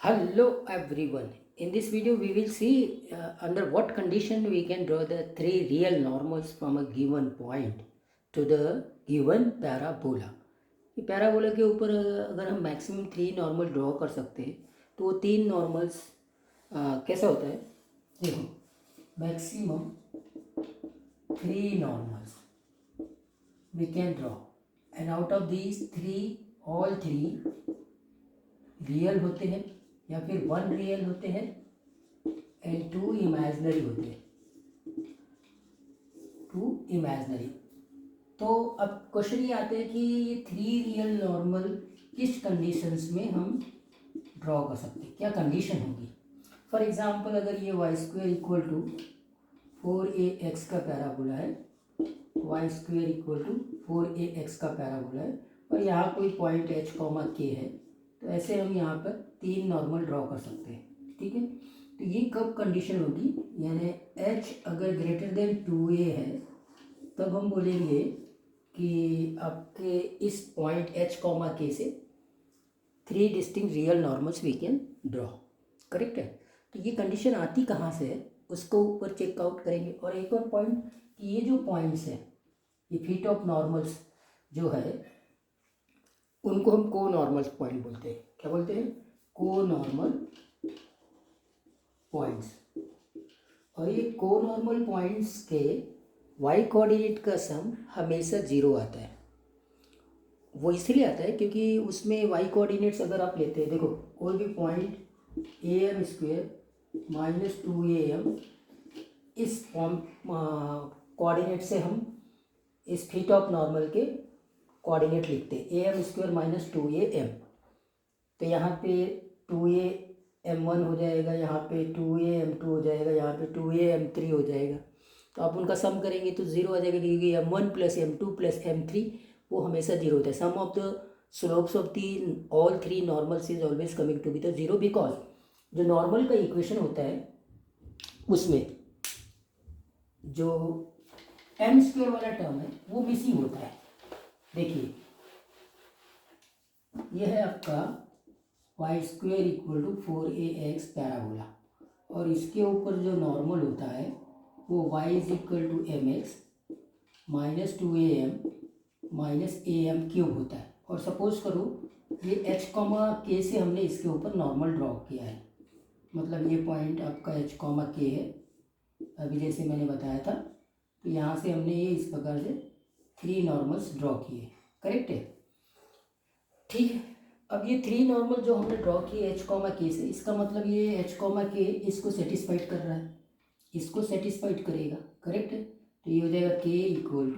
Hello everyone. In this video we will see under what condition we can draw the three real normals from a given point to the given parabola. ये parabola के ऊपर अगर हम maximum three normal draw कर सकते हैं तो वो तीन नॉर्मल्स कैसा होता है देखो maximum three normals we can draw and out of these three all three real होते हैं या फिर वन रियल होते हैं एंड टू इमेजनरी होते हैं टू इमेजनरी। तो अब क्वेश्चन ये आते हैं कि ये थ्री रियल नॉर्मल किस कंडीशंस में हम ड्रॉ कर सकते हैं, क्या कंडीशन होगी। फॉर एग्जांपल अगर ये Y square equal to 4ax का पैराबोला है, Y square equal to 4ax का पैराबोला है और यहाँ कोई पॉइंट h कॉमा k है, तो ऐसे हम यहाँ पर तीन नॉर्मल ड्रॉ कर सकते हैं। ठीक है, तो ये कब कंडीशन होगी, यानी h अगर ग्रेटर देन 2a है तब हम बोलेंगे कि आपके इस पॉइंट h कॉमा k से three distinct real normals we can draw. Correct है, तो ये कंडीशन आती कहाँ से है उसको ऊपर चेकआउट करेंगे। और एक और पॉइंट कि ये जो पॉइंट्स हैं ये फीट ऑफ नॉर्मल्स जो है उनको हम को नॉर्मल पॉइंट बोलते हैं। क्या बोलते हैं? को नॉर्मल पॉइंट्स। और ये को नॉर्मल पॉइंट्स के वाई कोऑर्डिनेट का सम हमेशा जीरो आता है। वो इसलिए आता है क्योंकि उसमें वाई कोऑर्डिनेट्स अगर आप लेते हैं, देखो कोई भी point A M square minus 2am इस फॉर्म कोऑर्डिनेट से हम इस फीट ऑफ नॉर्मल के कोऑर्डिनेट लिखते हैं A M square minus 2am। तो यहाँ पे 2am1 हो जाएगा, यहाँ पे 2am2 हो जाएगा, यहाँ पे 2am3 हो जाएगा। तो आप उनका सम करेंगे तो जीरो आ जाएगा क्योंकि m1 plus m2 plus m3 वो हमेशा जीरो होता है। Sum of the slopes of the all three normals is always coming to be the zero, because जो नॉर्मल का इक्वेशन होता है उसमें जो एम स्क्वायर वाला टर्म है वो मिसिंग होता है। देखिए यह है आपका Y square equal to 4ax parabola और इसके ऊपर जो नॉर्मल होता है वो y is equal to mx minus 2am minus am cube होता है। और सपोज करो ये h कॉमा k से हमने इसके ऊपर नॉर्मल ड्रॉ किया है, मतलब ये पॉइंट आपका h कॉमा k है अभी जैसे मैंने बताया था। तो यहाँ से हमने ये इस प्रकार से थ्री नॉर्मल्स ड्रॉ किए। करेक्ट है, ठीक है। अब ये थ्री नॉर्मल जो हमने ड्रॉ किए एच कॉमा के से, इसका मतलब ये एच कॉमा के इसको सेटिस्फाइड कर रहा है, इसको सेटिस्फाइड करेगा। करेक्ट है, तो ये हो जाएगा के इक्वल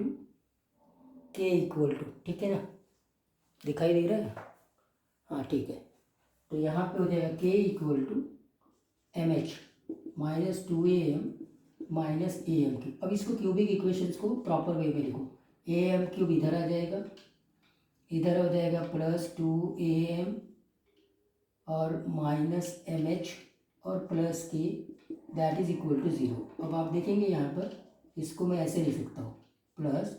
टू ठीक है ना, दिखाई दे रहा है? हाँ ठीक है, तो यहाँ पे हो जाएगा K equal to M H minus 2am minus am cube. अब इसको क्यूबिक इक्वेशंस को प्रॉपर वे में लिखो, am क्यूब इधर आ जाएगा, इधर हो जाएगा प्लस 2am और माइनस mh और plus K that is equal to zero. अब आप देखेंगे यहाँ पर इसको मैं ऐसे लिख सकता हूँ plus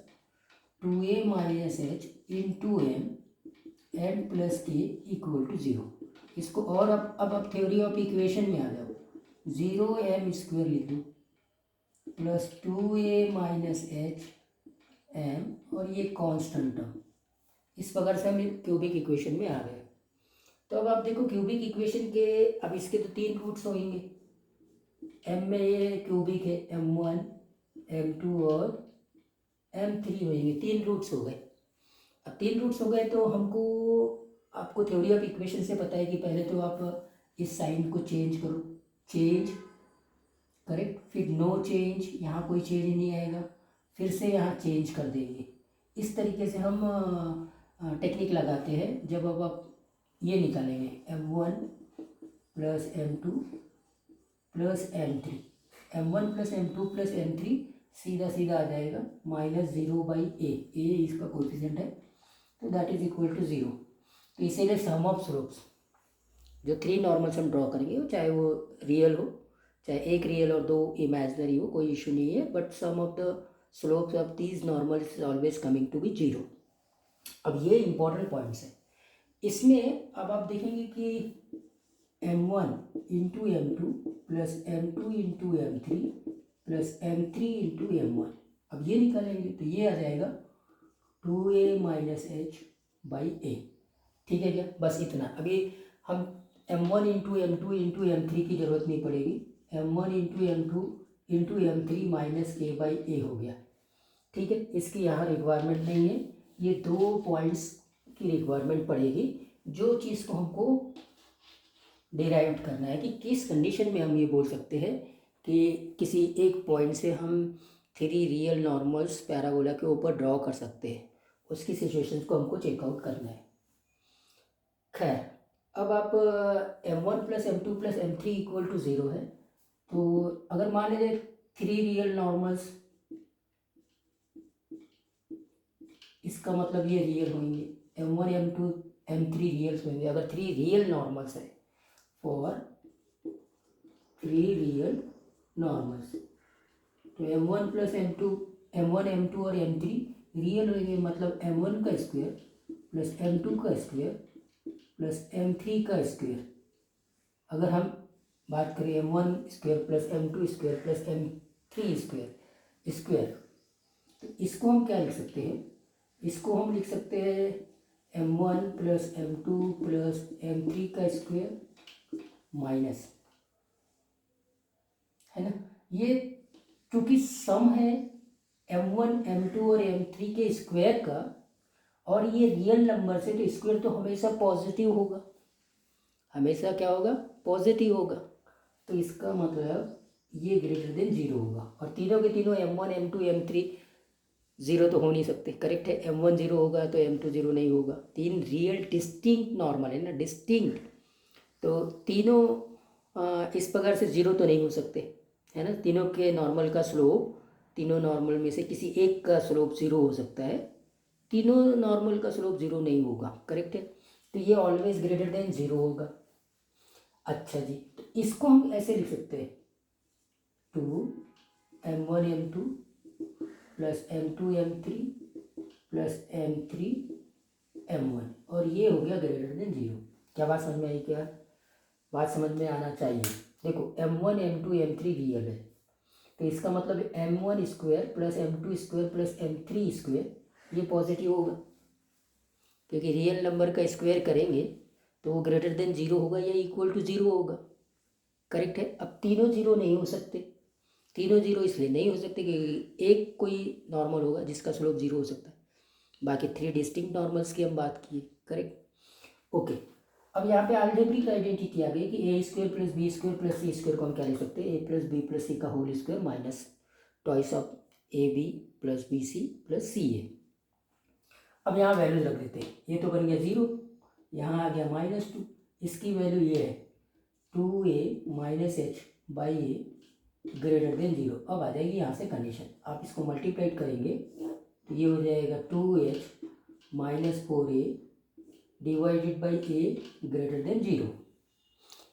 2a minus H into M and plus K equal to zero. इसको और अब आप थ्योरी ऑफ इक्वेशन में आ जाओ, 0m स्क्वायर लिख दो plus 2a minus H M और ये कांस्टेंट टर्म। इस प्रकार से हम क्यूबिक इक्वेशन में आ गए। तो अब आप देखो क्यूबिक इक्वेशन के अब इसके तो तीन रूट्स होंगे, m में ये क्यूबिक है m1 m2 और m3 होंगे, तीन रूट्स हो गए। अब तीन रूट्स हो गए तो हमको आपको थ्योरी ऑफ इक्वेशन से पता है कि पहले तो आप इस साइन को चेंज करो, चेंज करेक्ट, फिर नो चेंज, यहाँ कोई चेंज नहीं आएगा, फिर से यहाँ चेंज कर देंगे। इस तरीके से हम टेक्निक लगाते हैं। जब अब आप ये निकालेंगे m1 plus m2 plus m3, m1 plus m2 plus m3 सीधा सीधा आ जाएगा माइनस 0/a, ए इसका कोफिशिएंट है तो that is equal to zero. तो इसीलिए सम ऑफ स्लोप्स जो थ्री नॉर्मल्स हम ड्रॉ करेंगे चाहे वो रियल हो चाहे एक रियल और दो इमेजनरी हो, कोई इशू नहीं है, but sum of the slopes of these normals is always coming to be zero. अब ये इंपॉर्टेंट पॉइंट्स हैं इसमें। अब आप देखेंगे कि m1 into m2 plus m2 into m3 plus m3 into m1। अब ये निकालेंगे तो ये आ जाएगा 2a माइनस एच बाई ए। ठीक है क्या? बस इतना। अभी हम m1 into m2 into m3 की ज़रूरत नहीं पड़ेगी। m1 into m2 into m3 minus के बाई ए हो गया। ठीक है, इसकी यहाँ रिक्वायरमेंट नहीं है। ये 2 पॉइंट्स की रिक्वायरमेंट पड़ेगी। जो चीज़ को हमको डिराइव करना है कि किस कंडीशन में हम ये बोल सकते हैं कि किसी एक पॉइंट से हम 3 रियल नॉर्मल्स पैराबोला के ऊपर ड्रॉ कर सकते हैं, उसकी सिचुएशंस को हमको चेकआउट करना है। खैर, अब आप m1 plus m2 plus m3 equal to 0 है, तो अगर मान लीजिए 3 रियल नॉर्मल्स, इसका मतलब ये रियल होंगे, m1 m2 m3 रियल्स होंगे। अगर 3 रियल नॉर्मल्स है, फॉर 3 रियल नॉर्मल्स, तो m1 plus m2, m1 m2 और m3 रियल होंगे। मतलब m1 का स्क्वायर प्लस m2 का स्क्वायर प्लस m3 का स्क्वायर। अगर हम बात करें m1 square plus m2 square plus m3 square, तो इसको हम क्या लिख सकते हैं? इसको हम लिख सकते हैं m1 plus m2 plus m3 का स्क्वायर माइनस, है ना। ये क्योंकि सम है m1 m2 और m3 के स्क्वायर का, और ये रियल नंबर से, तो स्क्वायर तो हमेशा पॉजिटिव होगा। हमेशा क्या होगा? पॉजिटिव होगा। तो इसका मतलब ये ग्रेटर देन 0 होगा। और तीनों के तीनों m1 m2 m3 0 तो हो नहीं सकते। करेक्ट है, m1 0 होगा तो m2 0 नहीं होगा। 3 रियल डिस्टिंक्ट नॉर्मल है ना, डिस्टिंक्ट। तो तीनों इस प्रकार से 0 तो नहीं हो सकते, है ना। तीनों के नॉर्मल का स्लोप, तीनों नॉर्मल में से किसी एक का स्लोप 0 हो सकता है, तीनों नॉर्मल का स्लोप 0 नहीं होगा। करेक्ट है, तो ये ऑलवेज ग्रेटर देन 0 होगा। अच्छा जी, तो इसको हम ऐसे लिख सकते हैं 2m1 m2 plus m2 m3 plus m3 m1, और ये हो गया ग्रेटर देन 0। क्या बात समझ में आई? क्या बात समझ में आना चाहिए? देखो m1 m2 m3 रियल है, तो इसका मतलब m1 square plus m2 square plus m3 square ये पॉजिटिव होगा, क्योंकि रियल नंबर का स्क्वायर करेंगे तो वो ग्रेटर देन 0 होगा या इक्वल टू 0 होगा। करेक्ट है। अब तीनों 0 नहीं हो सकते। तीनों 0 इसलिए नहीं हो सकते कि एक कोई नॉर्मल होगा जिसका स्लोप 0 हो सकता है। बाकी 3 डिस्टिंक्ट नॉर्मल्स की हम बात किए। Correct, okay. अब यहाँ पे अलजेब्रिक आइडेंटिटी आ गई कि A square plus B square plus C square को हम क्या लिख सकते हैं? A plus B plus C का whole square minus twice of A B plus B C plus C A. अब यहाँ वैल्यू रख देते हैं। ये तो बन गया 0, यहाँ आ गया -2, इसकी वैल्यू ये है 2a minus H by A greater than 0। अब आ जाएगी यहाँ से कंडीशन, आप इसको मल्टीप्लाइड करेंगे तो ये हो जाएगा 2h minus 4a divided by A greater than 0।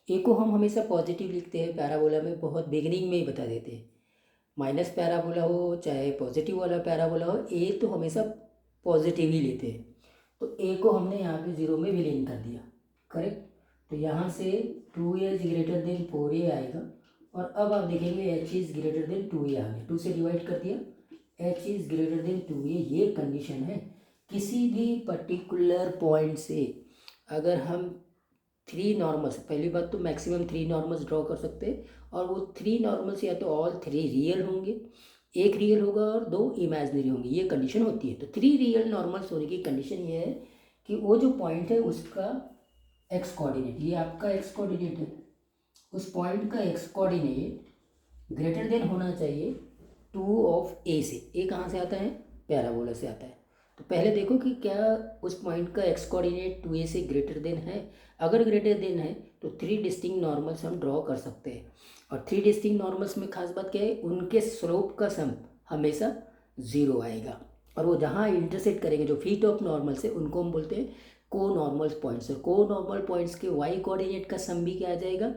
ए को हम हमेशा पॉजिटिव लिखते हैं, पैराबोला में बहुत बिगिनिंग में ही बता देते हैं। माइनस पैराबोला हो चाहे पॉजिटिव वाला पैराबोला हो, ए तो हमेशा पॉजिटिव ही लेते हैं। तो ए को हमने यहाँ पे 0 में विलीन कर दिया। करेक्ट, तो यहाँ से 2h ग्रेटर देन 4a आएगा, और अब आप देखेंगे h is greater than 2a आ गया। 2 से डिवाइड कर दिया, h is greater than 2a। ये कंडीशन है। किसी भी पर्टिकुलर पॉइंट से अगर हम 3 नॉर्मल्स, पहली बात तो मैक्सिमम 3 नॉर्मल्स ड्रॉ कर सकते हैं, और वो 3 नॉर्मल्स या तो ऑल 3 रियल होंगे, एक रियल होगा और 2 इमेजिनरी होंगे, ये कंडीशन होती है। तो 3 रियल नॉर्मल्स होने की कंडीशन ये है कि वो जो पॉइंट है उसका एक्स कोऑर्डिनेट, ये आपका एक्स कोऑर्डिनेट है, उस पॉइंट का एक्स कोऑर्डिनेट ग्रेटर देन होना चाहिए 2 ऑफ ए से। ए कहाँ से आता है? पैराबोला से आता है। तो पहले देखो कि क्या उस पॉइंट का एक्स कोऑर्डिनेट 2a से ग्रेटर देन है। अगर ग्रेटर देन है तो 3 डिस्टिंक्ट नॉर्मल्स हम ड्रॉ कर सकते हैं, और 3 डिस्टिंक्ट नॉर्मल्स में खास बात क्या है? उनके स्लोप का सम हमेशा 0 आएगा, और वो जहाँ इंटरसेक्ट करेंगे जो फीट ऑफ नॉर्मल से, उनको हम बोलते हैं को नॉर्मल पॉइंट्स। और को नॉर्मल पॉइंट्स के वाई कोऑर्डिनेट का सम भी क्या आ जाएगा?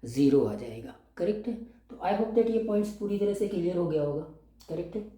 0 आ जाएगा। करेक्ट है। तो आई होप दैट ये पॉइंट्स पूरी तरह से क्लियर हो गया होगा। करेक्ट है।